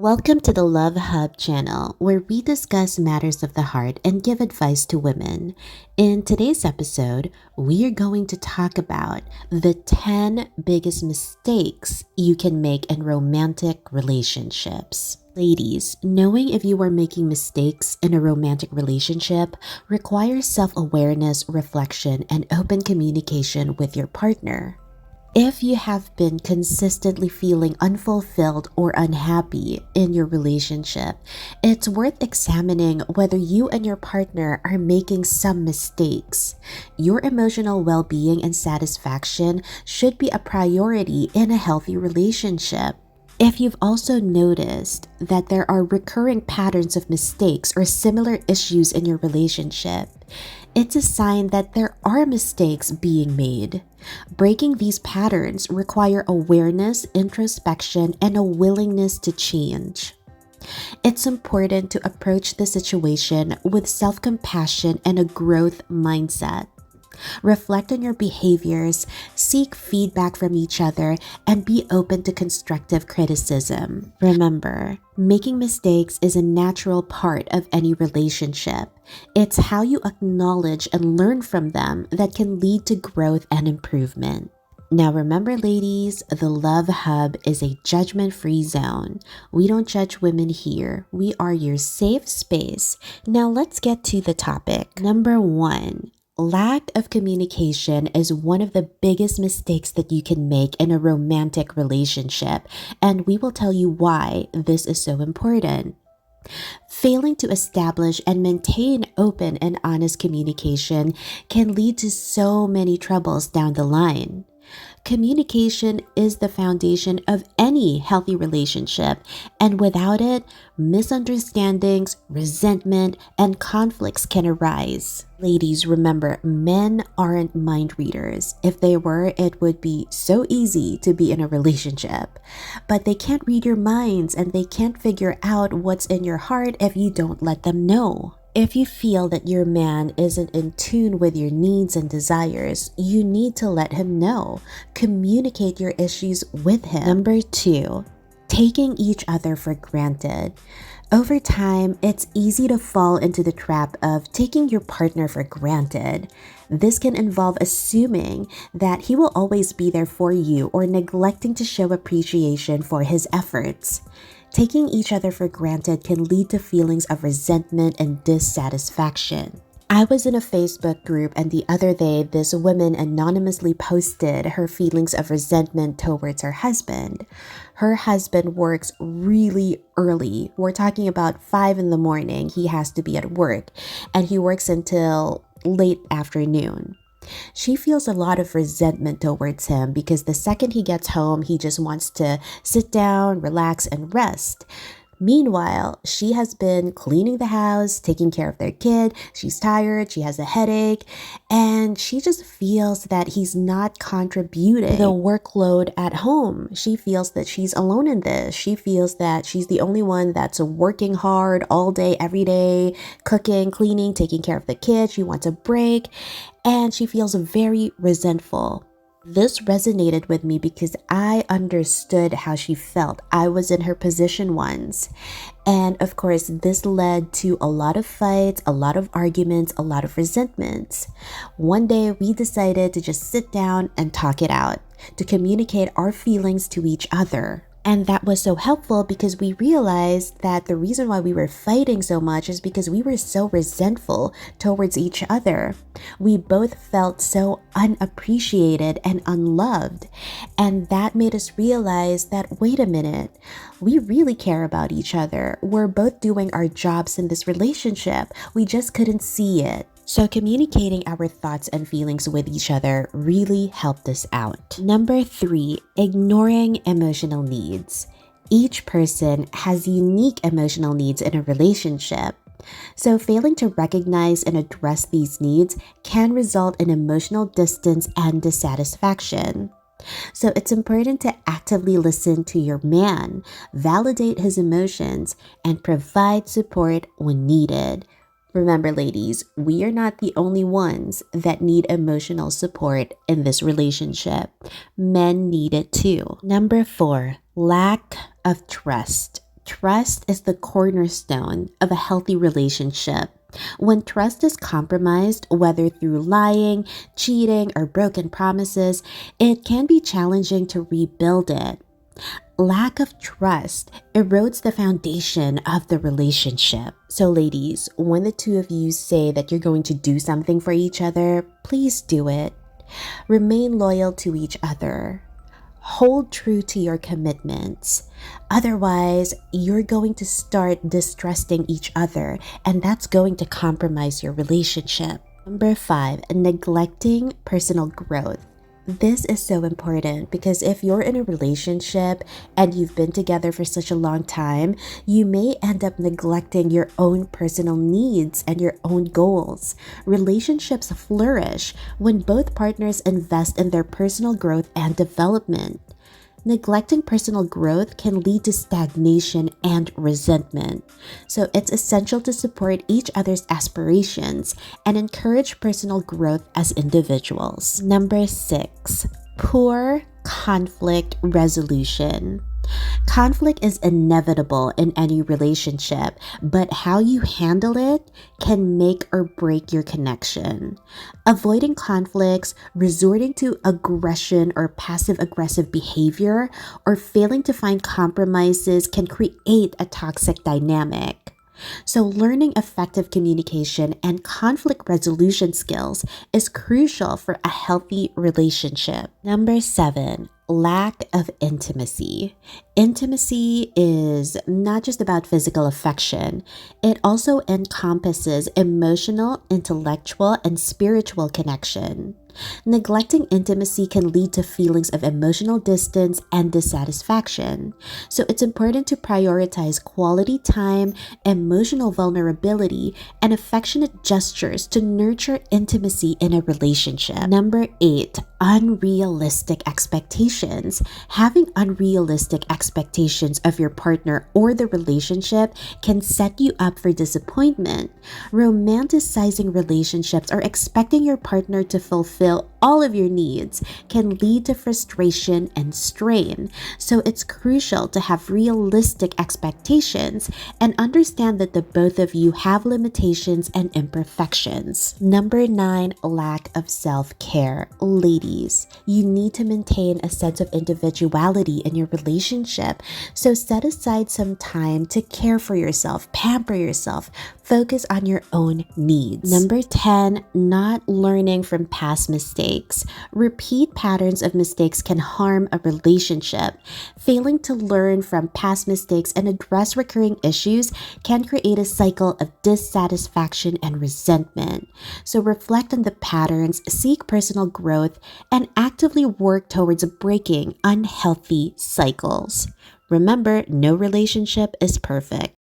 Welcome to the Love Hub channel, where we discuss matters of the heart and give advice to women. In today's episode, we are going to talk about the 10 biggest mistakes you can make in romantic relationships. Ladies, knowing if you are making mistakes in a romantic relationship requires self-awareness, reflection, and open communication with your partner. If you have been consistently feeling unfulfilled or unhappy in your relationship, it's worth examining whether you and your partner are making some mistakes. Your emotional well-being and satisfaction should be a priority in a healthy relationship. If you've also noticed that there are recurring patterns of mistakes or similar issues in your relationship, it's a sign that there are mistakes being made. Breaking these patterns require awareness, introspection, and a willingness to change. It's important to approach the situation with self-compassion and a growth mindset. Reflect on your behaviors, seek feedback from each other, and be open to constructive criticism. Remember, making mistakes is a natural part of any relationship. It's how you acknowledge and learn from them that can lead to growth and improvement. Now remember, ladies, the Love Hub is a judgment-free zone. We don't judge women here. We are your safe space. Now let's get to the topic. Number 1. Lack of communication is one of the biggest mistakes that you can make in a romantic relationship, and we will tell you why this is so important. Failing to establish and maintain open and honest communication can lead to so many troubles down the line. Communication is the foundation of any healthy relationship, and without it, misunderstandings, resentment, and conflicts can arise. Ladies, remember, men aren't mind readers. If they were, it would be so easy to be in a relationship. But they can't read your minds, and they can't figure out what's in your heart if you don't let them know. If you feel that your man isn't in tune with your needs and desires, you need to let him know. Communicate your issues with him. Number 2, taking each other for granted. Over time, it's easy to fall into the trap of taking your partner for granted. This can involve assuming that he will always be there for you or neglecting to show appreciation for his efforts. Taking each other for granted can lead to feelings of resentment and dissatisfaction. I was in a Facebook group, and the other day, this woman anonymously posted her feelings of resentment towards her husband. Her husband works really early. We're talking about 5 in the morning. He has to be at work, and he works until late afternoon. She feels a lot of resentment towards him because the second he gets home, he just wants to sit down, relax, and rest. Meanwhile, she has been cleaning the house, taking care of their kid. She's tired, she has a headache, and she just feels that he's not contributing the workload at home. She feels that she's alone in this. She feels that she's the only one that's working hard all day, every day, cooking, cleaning, taking care of the kid. She wants a break, and she feels very resentful. This resonated with me because I understood how she felt. I was in her position once. And of course, this led to a lot of fights, a lot of arguments, a lot of resentments. One day, we decided to just sit down and talk it out, to communicate our feelings to each other. And that was so helpful because we realized that the reason why we were fighting so much is because we were so resentful towards each other. We both felt so unappreciated and unloved. And that made us realize that, wait a minute, we really care about each other. We're both doing our jobs in this relationship. We just couldn't see it. So communicating our thoughts and feelings with each other really helped us out. Number 3, ignoring emotional needs. Each person has unique emotional needs in a relationship. So failing to recognize and address these needs can result in emotional distance and dissatisfaction. So it's important to actively listen to your man, validate his emotions, and provide support when needed. Remember, ladies, we are not the only ones that need emotional support in this relationship. Men need it too. Number 4, lack of trust. Trust is the cornerstone of a healthy relationship. When trust is compromised, whether through lying, cheating, or broken promises, it can be challenging to rebuild it. Lack of trust erodes the foundation of the relationship. So, ladies, when the two of you say that you're going to do something for each other, please do it. Remain loyal to each other. Hold true to your commitments. Otherwise, you're going to start distrusting each other, and that's going to compromise your relationship. Number 5, neglecting personal growth. This is so important because if you're in a relationship and you've been together for such a long time, you may end up neglecting your own personal needs and your own goals. Relationships flourish when both partners invest in their personal growth and development. Neglecting personal growth can lead to stagnation and resentment. So it's essential to support each other's aspirations and encourage personal growth as individuals. Number 6, poor conflict resolution. Conflict is inevitable in any relationship, but how you handle it can make or break your connection. Avoiding conflicts, resorting to aggression or passive aggressive behavior, or failing to find compromises can create a toxic dynamic. So, learning effective communication and conflict resolution skills is crucial for a healthy relationship. Number 7, lack of intimacy. Intimacy is not just about physical affection, it also encompasses emotional, intellectual, and spiritual connection. Neglecting intimacy can lead to feelings of emotional distance and dissatisfaction. So it's important to prioritize quality time, emotional vulnerability, and affectionate gestures to nurture intimacy in a relationship. Number 8, unrealistic expectations. Having unrealistic expectations of your partner or the relationship can set you up for disappointment. Romanticizing relationships or expecting your partner to fulfill all of your needs can lead to frustration and strain. So it's crucial to have realistic expectations and understand that the both of you have limitations and imperfections. Number 9, lack of self-care. Ladies, you need to maintain a sense of individuality in your relationship. So set aside some time to care for yourself, pamper yourself, focus on your own needs. Number 10, not learning from past mistakes. Repeat patterns of mistakes can harm a relationship. Failing to learn from past mistakes and address recurring issues can create a cycle of dissatisfaction and resentment. So reflect on the patterns, seek personal growth, and actively work towards breaking unhealthy cycles. Remember, no relationship is perfect.